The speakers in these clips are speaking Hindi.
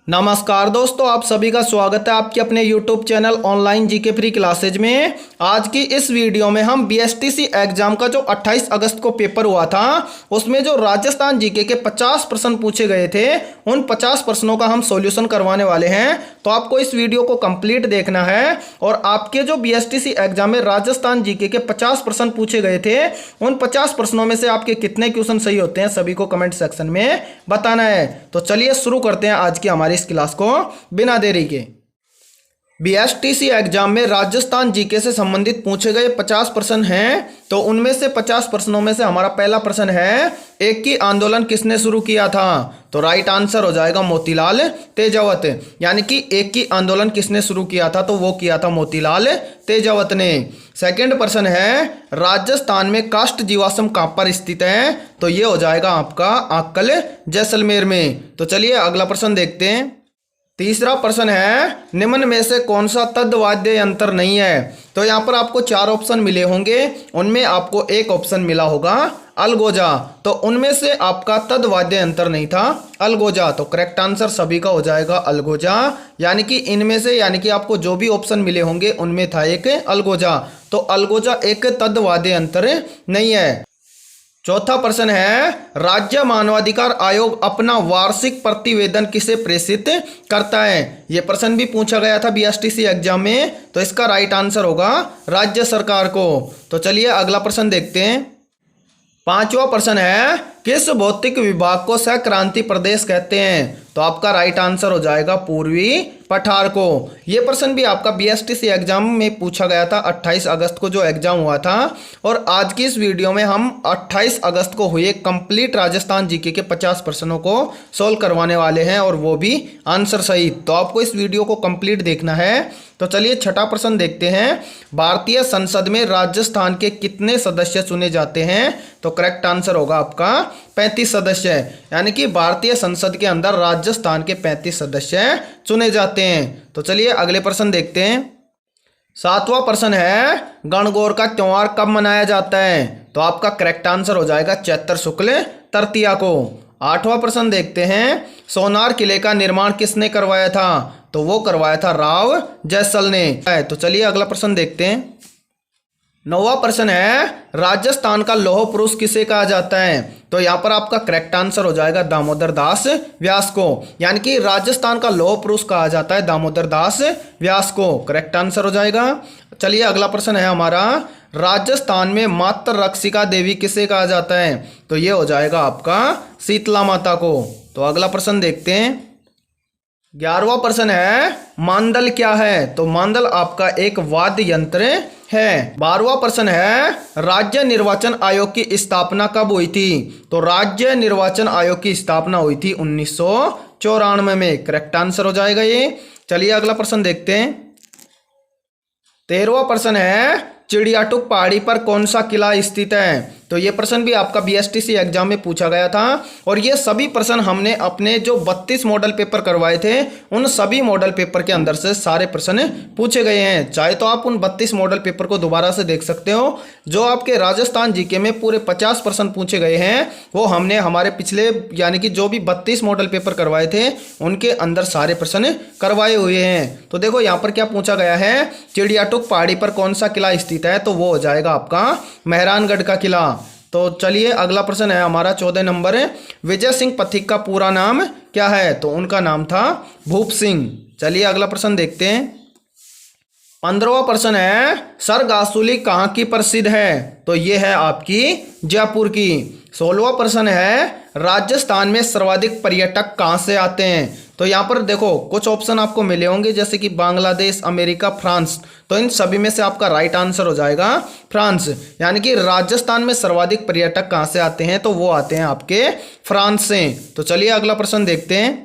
नमस्कार दोस्तों, आप सभी का स्वागत है आपके अपने YouTube channel online GK free classes में। आज की इस वीडियो में हम बीएसटीसी एग्जाम का जो 28 अगस्त को पेपर हुआ था उसमें जो राजस्थान जीके के 50 प्रश्न पूछे गए थे उन 50 प्रश्नों का हम सॉल्यूशन करवाने वाले हैं। तो आपको इस वीडियो को कंप्लीट देखना है और आपके जो बीएसटीसी एग्जाम में राजस्थान जीके के 50 प्रश्न पूछे गए थे उन 50 प्रश्नों में से आपके कितने क्वेश्चन सही होते हैं सभी को कमेंट सेक्शन में बताना है। तो चलिए शुरू करते हैं आज की हमारी इस क्लास को बिना देरी के। बीएसटीसी एग्जाम में राजस्थान जीके से संबंधित पूछे गए 50 प्रश्न हैं। तो उनमें से 50 प्रश्नों में से हमारा पहला प्रश्न है, एक की आंदोलन किसने शुरू किया था? तो राइट आंसर हो जाएगा मोतीलाल तेजावत। यानी कि एक की आंदोलन किसने शुरू किया था? तो वो किया था मोतीलाल तेजावत ने। सेकंड प्रश्न है, राजस्थान में काष्ठ जीवाश्म कहां पर स्थित है? तो ये हो जाएगा आपका आक्कल जैसलमेर में। तो चलिए अगला प्रश्न देखते हैं। तीसरा प्रश्न है, निम्न में से कौन सा तद्वाद्य यंत्र नहीं है? तो यहाँ पर आपको 4 ऑप्शन मिले होंगे, उनमें आपको एक ऑप्शन मिला होगा अलगोजा। तो उनमें से आपका तद्वाद्य यंत्र नहीं था अलगोजा। तो करेक्ट आंसर सभी का हो जाएगा अलगोजा। यानी कि इनमें से यानी कि आपको जो भी ऑप्शन मिले होंगे उनमें था एक अलगोजा। तो अलगोजा एक तद्वाद्य यंत्र नहीं है। चौथा प्रश्न है, राज्य मानवाधिकार आयोग अपना वार्षिक प्रतिवेदन किसे प्रेषित करता है? यह प्रश्न भी पूछा गया था बीएसटीसी एग्जाम में। तो इसका राइट आंसर होगा राज्य सरकार को। तो चलिए अगला प्रश्न देखते हैं। पांचवा प्रश्न है, किस भौतिक विभाग को सक्रांति प्रदेश कहते हैं? तो आपका राइट आंसर हो जाएगा पूर्वी पठार को। यह प्रश्न भी आपका बीएसटीसी एग्जाम में पूछा गया था 28 अगस्त को जो एग्जाम हुआ था। और आज की इस वीडियो में हम 28 अगस्त को हुए कंप्लीट राजस्थान जीके के 50 प्रश्नों को सोल्व करवाने वाले हैं और वो भी आंसर सहित। तो आपको इस वीडियो को कंप्लीट देखना है। तो चलिए छठा प्रश्न देखते हैं। भारतीय संसद में राजस्थान के कितने सदस्य चुने जाते हैं? तो करेक्ट आंसर होगा आपका 35 सदस्य। यानी कि भारतीय संसद के अंदर राजस्थान के 35 सदस्य चुने जाते हैं। तो चलिए अगले प्रश्न देखते हैं। सातवां प्रश्न है, गणगौर का त्योहार कब मनाया जाता है? तो आपका करेक्ट आंसर हो जाएगा चैत्र शुक्ल तृतीया को। आठवां प्रश्न देखते हैं, सोनार किले का निर्माण किसने करवाया था? तो वो करवाया था राव जयसल ने। तो चलिए अगला प्रश्न देखते हैं। नौवां प्रश्न है, राजस्थान का लौह पुरुष किसे कहा जाता है? तो यहाँ पर आपका करेक्ट आंसर हो जाएगा दामोदर दास व्यास को। यानी कि राजस्थान का लौह पुरुष कहा जाता है दामोदर दास व्यास को। करेक्ट आंसर हो जाएगा। चलिए अगला प्रश्न है हमारा, राजस्थान में मातृ रक्षिका देवी किसे कहा जाता है? तो ये हो जाएगा आपका शीतला माता को। तो अगला प्रश्न देखते हैं। 11वां प्रश्न है, मांदल क्या है? तो मांदल आपका एक वाद्य यंत्र है। 12वां प्रश्न है, राज्य निर्वाचन आयोग की स्थापना कब हुई थी? तो राज्य निर्वाचन आयोग की स्थापना हुई थी 1994 में। करेक्ट आंसर हो जाएगा ये। चलिए अगला प्रश्न देखते हैं। 13वां प्रश्न है, चिड़ियाटुक पहाड़ी पर कौन सा किला स्थित है? तो ये प्रश्न भी आपका बीएसटीसी एग्जाम में पूछा गया था। और ये सभी प्रश्न हमने अपने जो 32 मॉडल पेपर करवाए थे उन सभी मॉडल पेपर के अंदर से सारे प्रश्न पूछे गए हैं। चाहे तो आप उन 32 मॉडल पेपर को दोबारा से देख सकते हो। जो आपके राजस्थान जीके में पूरे 50 प्रश्न पूछे गए हैं वो हमने हमारे पिछले यानी कि जो भी 32 मॉडल पेपर करवाए थे उनके अंदर सारे प्रश्न करवाए हुए हैं। तो देखो यहाँ पर क्या पूछा गया है, चिड़ियाटुक पहाड़ी पर कौन सा किला स्थित है? तो वो हो जाएगा आपका मेहरानगढ़ का किला। तो चलिए अगला प्रश्न है हमारा 14 नंबर है, विजय सिंह पथिक का पूरा नाम क्या है? तो उनका नाम था भूप सिंह। चलिए अगला प्रश्न देखते हैं। 15वां प्रश्न है, सरगासुली कहाँ की प्रसिद्ध है? तो ये है आपकी जयपुर की। 16वां प्रश्न है, राजस्थान में सर्वाधिक पर्यटक कहाँ से आते हैं? तो यहाँ पर देखो कुछ ऑप्शन आपको मिले होंगे जैसे कि बांग्लादेश, अमेरिका, फ्रांस। तो इन सभी में से आपका राइट आंसर हो जाएगा फ्रांस। यानी कि राजस्थान में सर्वाधिक पर्यटक कहाँ से आते हैं? तो वो आते हैं आपके फ्रांस से। तो चलिए अगला प्रश्न देखते हैं।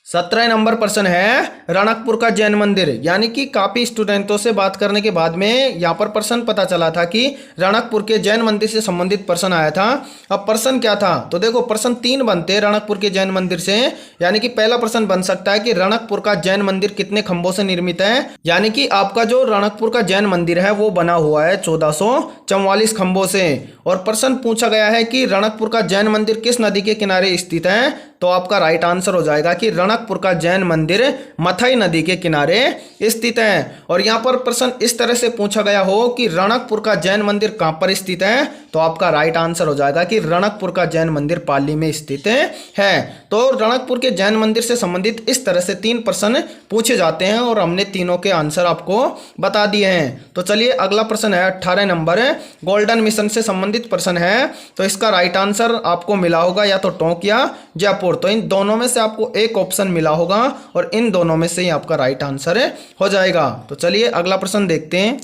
17 नंबर प्रश्न है, रणकपुर का जैन मंदिर। यानी कि काफी स्टूडेंटों से बात करने के बाद में यहाँ पर प्रश्न पता चला था कि रणकपुर के जैन मंदिर से संबंधित प्रश्न आया था। अब प्रश्न क्या था? तो देखो प्रश्न 3 बनते हैं रणकपुर के जैन मंदिर से। यानी कि पहला प्रश्न बन सकता है कि रणकपुर का जैन मंदिर कितने खंभों से निर्मित है? यानी कि आपका जो रणकपुर का जैन मंदिर है वो बना हुआ है 1444 खंभों से। और प्रश्न पूछा गया है कि रणकपुर का जैन मंदिर किस नदी के किनारे स्थित है? तो आपका राइट आंसर हो जाएगा कि रणकपुर रणकपुर का जैन मंदिर मथई नदी के किनारे स्थित है। और यहाँ पर प्रश्न इस तरह से पूछा गया हो कि रणकपुर का जैन मंदिर कहाँ पर स्थित है, तो आपका राइट आंसर हो जाएगा कि रणकपुर का जैन मंदिर पाली में स्थित है। तो रणकपुर के जैन मंदिर से संबंधित इस तरह से 3 प्रश्न पूछे जाते हैं और हमने तीनों के आंसर आपको बता दिए हैं। तो चलिए अगला प्रश्न है 18 नंबर गोल्डन मिशन से संबंधित प्रश्न है। तो इसका राइट आंसर आपको मिला होगा या तो टोंक या जयपुर। तो इन दोनों में से आपको एक ऑप्शन मिला होगा और इन दोनों में से ही आपका राइट आंसर हो जाएगा। तो चलिए अगला प्रश्न देखते हैं।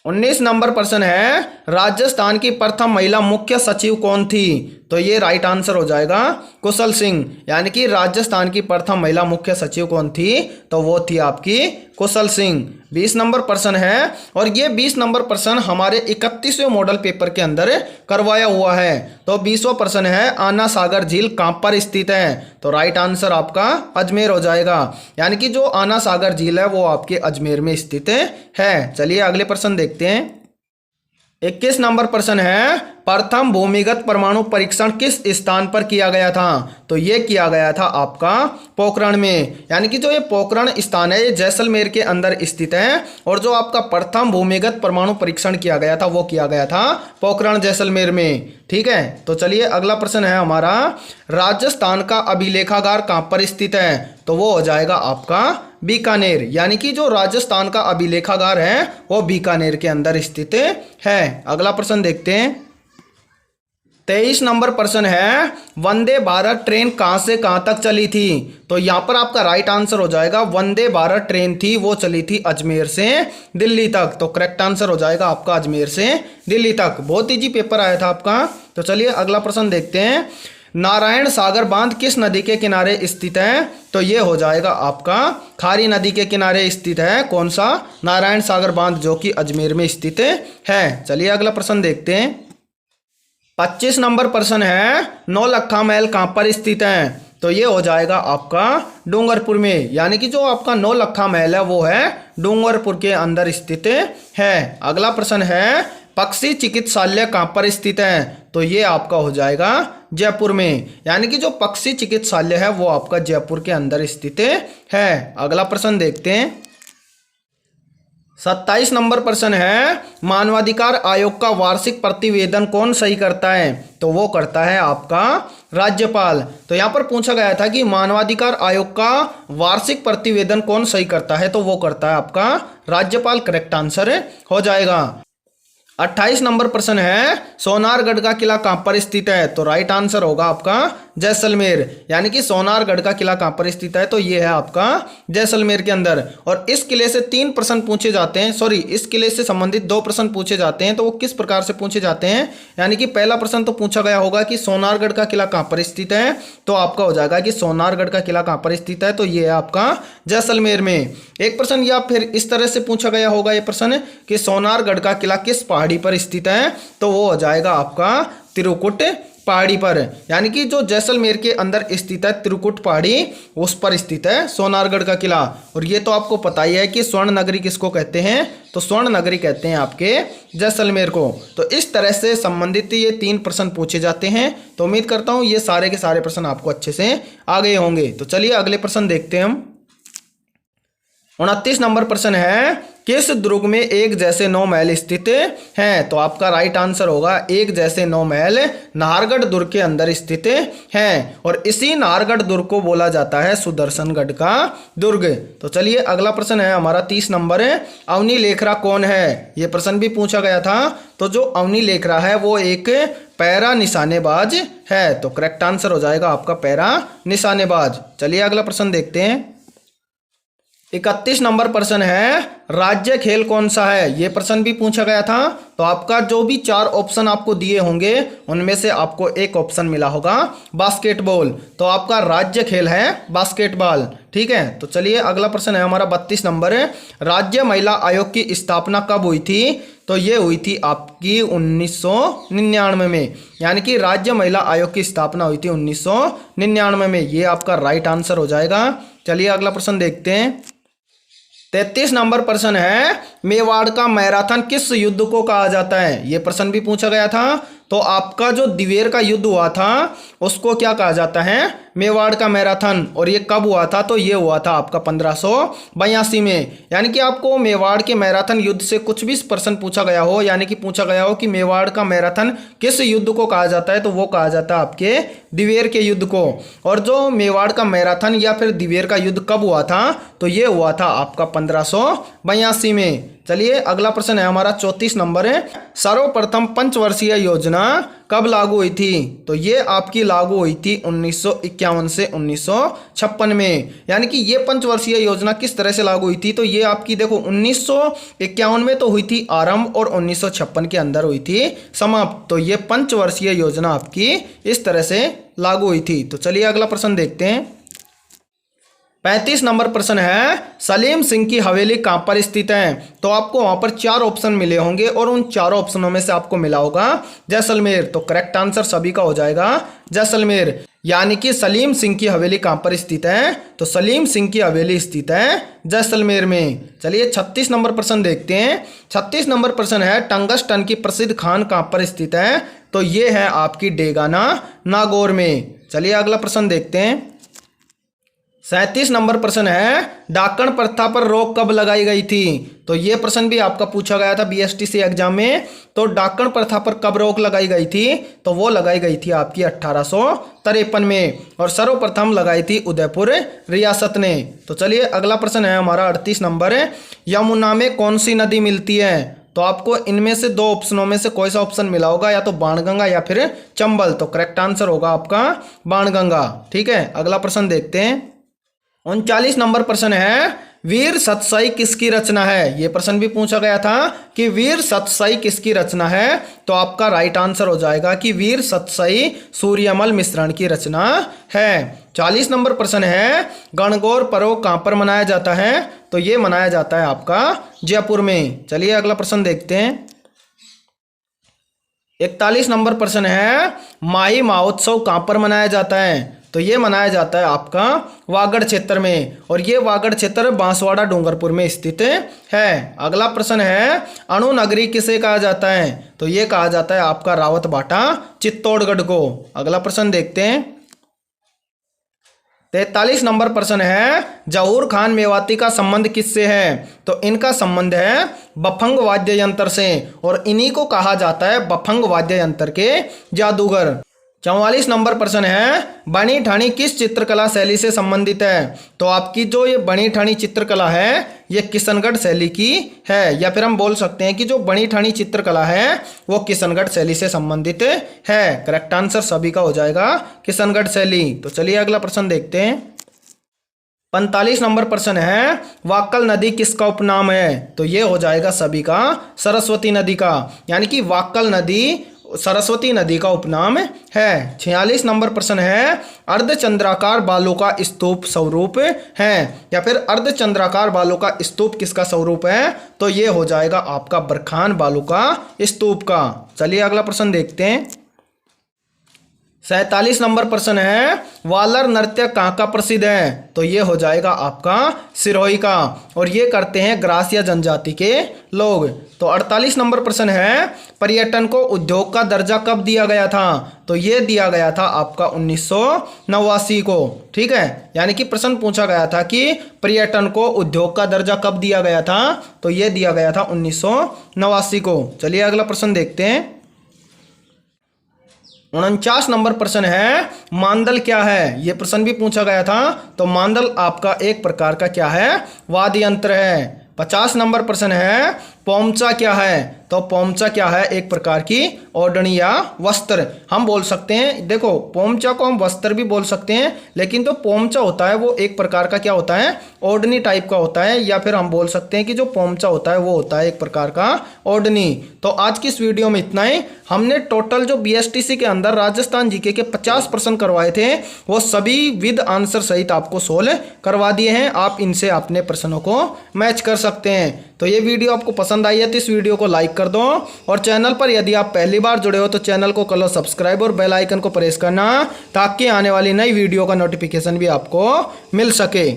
19 नंबर प्रश्न है राजस्थान की प्रथम महिला मुख्य सचिव कौन थी, तो ये राइट आंसर हो जाएगा कुशल सिंह। यानी कि राजस्थान की प्रथम महिला मुख्य सचिव कौन थी, तो वो थी आपकी कुशल सिंह। 20 नंबर प्रश्न है और ये 20 नंबर प्रश्न हमारे 31वें मॉडल पेपर के अंदर करवाया हुआ है। तो 20वां प्रश्न है आना सागर झील कहाँ पर स्थित है, तो राइट आंसर आपका अजमेर हो जाएगा। यानी कि जो आना सागर झील है वो आपके अजमेर में स्थित है। चलिए अगले प्रश्न देखते हैं। 21 नंबर प्रश्न है प्रथम भूमिगत परमाणु परीक्षण किस स्थान पर किया गया था, तो ये किया गया था आपका पोखरण में। यानी कि जो ये पोखरण स्थान है ये जैसलमेर के अंदर स्थित है और जो आपका प्रथम भूमिगत परमाणु परीक्षण किया गया था वो किया गया था पोखरण जैसलमेर में। ठीक है, तो चलिए अगला प्रश्न है हमारा राजस्थान का अभिलेखागार कहाँ पर स्थित है, तो वो हो जाएगा आपका बीकानेर। यानी कि जो राजस्थान का अभिलेखागार है वो बीकानेर के अंदर स्थित है। अगला प्रश्न देखते हैं। 23 नंबर प्रश्न है वंदे भारत ट्रेन कहाँ से कहाँ तक चली थी, तो यहाँ पर आपका राइट आंसर हो जाएगा वंदे भारत ट्रेन थी वो चली थी अजमेर से दिल्ली तक। तो करेक्ट आंसर हो जाएगा आपका अजमेर से दिल्ली तक। बहुत इजी पेपर आया था आपका। तो चलिए अगला प्रश्न देखते हैं। नारायण सागर बांध किस नदी के किनारे स्थित है, तो ये हो जाएगा आपका खारी नदी के किनारे स्थित है। कौन सा, नारायण सागर बांध, जो कि अजमेर में स्थित है। चलिए अगला प्रश्न देखते हैं। 25 नंबर प्रश्न है नौलखा महल कहाँ पर स्थित है, तो ये हो जाएगा आपका डूंगरपुर में। यानी कि जो आपका नौलखा महल है वो है डूंगरपुर के अंदर स्थित है। अगला प्रश्न है पक्षी चिकित्सालय कहाँ पर स्थित है, तो ये आपका हो जाएगा जयपुर में। यानी कि जो पक्षी चिकित्सालय है वो आपका जयपुर के अंदर स्थित है। अगला प्रश्न देखते हैं। 27 नंबर प्रश्न है मानवाधिकार आयोग का वार्षिक प्रतिवेदन कौन सही करता है, तो वो करता है आपका राज्यपाल। तो यहाँ पर पूछा गया था कि मानवाधिकार आयोग का वार्षिक प्रतिवेदन कौन सही करता है, तो वो करता है आपका राज्यपाल। करेक्ट आंसर हो जाएगा। 28 नंबर प्रश्न है सोनारगढ़ का किला कहाँ पर स्थित है, तो राइट आंसर होगा आपका जैसलमेर। यानी कि सोनारगढ़ का किला कहाँ पर स्थित है, तो ये है आपका जैसलमेर के अंदर। और इस किले से 3 प्रश्न पूछे जाते हैं, सॉरी इस किले से संबंधित 2 प्रश्न पूछे जाते हैं। तो वो किस प्रकार से पूछे जाते हैं, यानी कि पहला प्रश्न तो पूछा गया होगा कि सोनारगढ़ का किला कहाँ पर स्थित है, तो आपका हो जाएगा कि सोनारगढ़ का किला कहाँ पर स्थित है, तो ये है आपका जैसलमेर में। एक प्रश्न या फिर इस तरह से पूछा गया होगा ये प्रश्न कि सोनारगढ़ का किला किस पहाड़ी पर स्थित है, तो वो हो जाएगा आपका त्रिकुट पहाड़ी पर। यानी कि जो जैसलमेर के अंदर स्थित है त्रिकुट पहाड़ी, उस पर स्थित है सोनारगढ़ का किला। और ये तो आपको पता ही है कि स्वर्ण नगरी किसको कहते हैं, तो स्वर्ण नगरी कहते हैं आपके जैसलमेर को। तो इस तरह से संबंधित ये 3 प्रश्न पूछे जाते हैं। तो उम्मीद करता हूँ ये सारे के सारे प्रश्न आपको अच्छे से आ गए होंगे। तो चलिए अगले प्रश्न देखते हैं हम। 29 नंबर प्रश्न है किस दुर्ग में एक जैसे 9 महल स्थित हैं, तो आपका राइट आंसर होगा एक जैसे 9 महल नाहरगढ़ दुर्ग के अंदर स्थित हैं। और इसी नाहरगढ़ दुर्ग को बोला जाता है सुदर्शनगढ़ का दुर्ग। तो चलिए अगला प्रश्न है हमारा 30 नंबर है अवनी लेखरा कौन है, ये प्रश्न भी पूछा गया था। तो जो अवनी लेखरा है वो एक पैरा निशानेबाज है। तो करेक्ट आंसर हो जाएगा आपका पैरा निशानेबाज। चलिए अगला प्रश्न देखते हैं। 31 नंबर प्रश्न है राज्य खेल कौन सा है, ये प्रश्न भी पूछा गया था। तो आपका जो भी 4 ऑप्शन आपको दिए होंगे उनमें से आपको एक ऑप्शन मिला होगा बास्केटबॉल। तो आपका राज्य खेल है बास्केटबॉल। ठीक है, तो चलिए अगला प्रश्न है हमारा 32 नंबर है राज्य महिला आयोग की स्थापना कब हुई थी, तो ये हुई थी आपकी 1999 में। यानी कि राज्य महिला आयोग की स्थापना हुई थी 1999 में। ये आपका राइट आंसर हो जाएगा। चलिए अगला प्रश्न देखते हैं। 33 नंबर प्रश्न है मेवाड़ का मैराथन किस युद्ध को कहा जाता है, ये प्रश्न भी पूछा गया था। तो आपका जो दिवेर का युद्ध हुआ था उसको क्या कहा जाता है, मेवाड़ का मैराथन। और ये कब हुआ था, तो ये हुआ था आपका 1582 में। यानी कि आपको मेवाड़ के मैराथन युद्ध से कुछ भी प्रश्न पूछा गया हो, यानी कि पूछा गया हो कि मेवाड़ का मैराथन किस युद्ध को कहा जाता है, तो वो कहा जाता है आपके दिवेर के युद्ध को। और जो मेवाड़ का मैराथन या फिर दिवेर का युद्ध कब हुआ था, तो ये हुआ था आपका 1582 में। चलिए अगला प्रश्न है हमारा 34 नंबर है, सर्वप्रथम पंचवर्षीय योजना कब लागू हुई थी, तो ये आपकी लागू हुई थी 1951 से 1956 में। यानी कि ये पंचवर्षीय योजना किस तरह से लागू हुई थी, तो ये आपकी देखो 1951 में तो हुई थी आरंभ और 1956 के अंदर हुई थी समाप्त। तो ये पंचवर्षीय योजना आपकी इस तरह से लागू हुई थी। तो चलिए अगला प्रश्न देखते हैं। 35 नंबर प्रश्न है, सलीम सिंह की हवेली कहाँ पर स्थित है, तो आपको वहां पर 4 ऑप्शन मिले होंगे और उन 4 ऑप्शनों में से आपको मिला होगा जैसलमेर। तो करेक्ट आंसर सभी का हो जाएगा जैसलमेर। यानी कि सलीम सिंह की हवेली कहाँ पर स्थित है, तो सलीम सिंह की हवेली स्थित है जैसलमेर में। चलिए 36 नंबर प्रश्न देखते हैं। 36 नंबर प्रश्न है, टंगस्टन की प्रसिद्ध खान कहाँ पर स्थित है, तो ये है आपकी डेगाना नागौर में। चलिए अगला प्रश्न देखते हैं। 37 नंबर प्रश्न है, डाकण प्रथा पर रोक कब लगाई गई थी, तो ये प्रश्न भी आपका पूछा गया था बीएसटीसी एग्जाम में। तो डाकण प्रथा पर कब रोक लगाई गई थी, तो वो लगाई गई थी आपकी 1853 में और सर्वप्रथम लगाई थी उदयपुर रियासत ने। तो चलिए अगला प्रश्न है हमारा 38 नंबर है, यमुना में कौन सी नदी मिलती है, तो आपको इनमें से 2 ऑप्शनों में से कोई सा ऑप्शन मिला होगा, या तो बाणगंगा या फिर चंबल। तो करेक्ट आंसर होगा आपका बाणगंगा। ठीक है अगला प्रश्न देखते हैं। 39 नंबर प्रश्न है, वीर सतसाई किसकी रचना है, ये प्रश्न भी पूछा गया था कि वीर सतसाई किसकी रचना है, तो आपका राइट आंसर हो जाएगा कि वीर सतसाई सूर्यमल मिश्रण की रचना है। 40 नंबर प्रश्न है, गणगौर पर्व कहाँ पर मनाया जाता है, तो ये मनाया जाता है आपका जयपुर में। चलिए अगला प्रश्न देखते हैं। 41 नंबर प्रश्न है, माही महोत्सव कहाँ पर मनाया जाता है, तो ये मनाया जाता है आपका वागड़ क्षेत्र में और ये वागड़ क्षेत्र बांसवाड़ा डूंगरपुर में स्थित है। अगला प्रश्न है, अणु नगरी किसे कहा जाता है, तो ये कहा जाता है आपका रावत बाटा चित्तौड़गढ़ को। अगला प्रश्न देखते हैं। 43 नंबर प्रश्न है, जहूर खान मेवाती का संबंध किससे है, तो इनका संबंध है बफंग वाद्य यंत्र से और इन्हीं को कहा जाता है बफंग वाद्य यंत्र के जादूगर। 44 नंबर प्रश्न है, बनी ठाणी किस चित्रकला शैली से संबंधित है, तो आपकी जो ये बनी ठाणी चित्रकला है ये किशनगढ़ शैली की है, या फिर हम बोल सकते हैं कि जो बनी ठाणी चित्रकला है वो किशनगढ़ शैली से संबंधित है। करेक्ट आंसर सभी का हो जाएगा किशनगढ़ शैली। तो चलिए अगला प्रश्न देखते हैं। 45 नंबर प्रश्न है, वाक्कल नदी किसका उपनाम है, तो ये हो जाएगा सभी का सरस्वती नदी का, यानी कि वाक्कल नदी सरस्वती नदी का उपनाम है। 46 नंबर प्रश्न है, अर्धचंद्राकार बालों का स्तूप स्वरूप है, या फिर अर्धचंद्राकार बालों का स्तूप किसका स्वरूप है, तो ये हो जाएगा आपका बरखान बालों का स्तूप का। चलिए अगला प्रश्न देखते हैं। 47 नंबर प्रश्न है, वालर नृत्य कहाँ का प्रसिद्ध है, तो ये हो जाएगा आपका सिरोही का और ये करते हैं ग्रासिया जनजाति के लोग। तो 48 नंबर प्रश्न है, पर्यटन को उद्योग का दर्जा कब दिया गया था, तो ये दिया गया था आपका 1989 को। ठीक है, यानी कि प्रश्न पूछा गया था कि पर्यटन को उद्योग का दर्जा कब दिया गया था, तो ये दिया गया था 1989 को। चलिए अगला प्रश्न देखते हैं। 49 नंबर प्रश्न है, मांदल क्या है, ये प्रश्न भी पूछा गया था। तो मांदल आपका एक प्रकार का क्या है, वाद्य यंत्र है। 50 नंबर प्रश्न है, पोमचा क्या है, तो पोमचा क्या है, एक प्रकार की ओढ़नी या वस्त्र हम बोल सकते हैं। देखो पोमचा को हम वस्त्र भी बोल सकते हैं, लेकिन तो पोमचा होता है वो एक प्रकार का क्या होता है, ओढ़नी टाइप का होता है, या फिर हम बोल सकते हैं कि जो पोमचा होता है वो होता है एक प्रकार का ओढ़नी। तो आज की इस वीडियो में इतना ही। हमने टोटल जो बीएसटीसी के अंदर राजस्थान जीके के 50 प्रश्न करवाए थे वो सभी विद आंसर सहित आपको सोल्व करवा दिए हैं। आप इनसे अपने प्रश्नों को मैच कर सकते हैं। तो ये वीडियो आपको पसंद आई है तो इस वीडियो को लाइक कर दो, और चैनल पर यदि आप पहली बार जुड़े हो तो चैनल को कर लो सब्सक्राइब और बेल आइकन को प्रेस करना, ताकि आने वाली नई वीडियो का नोटिफिकेशन भी आपको मिल सके।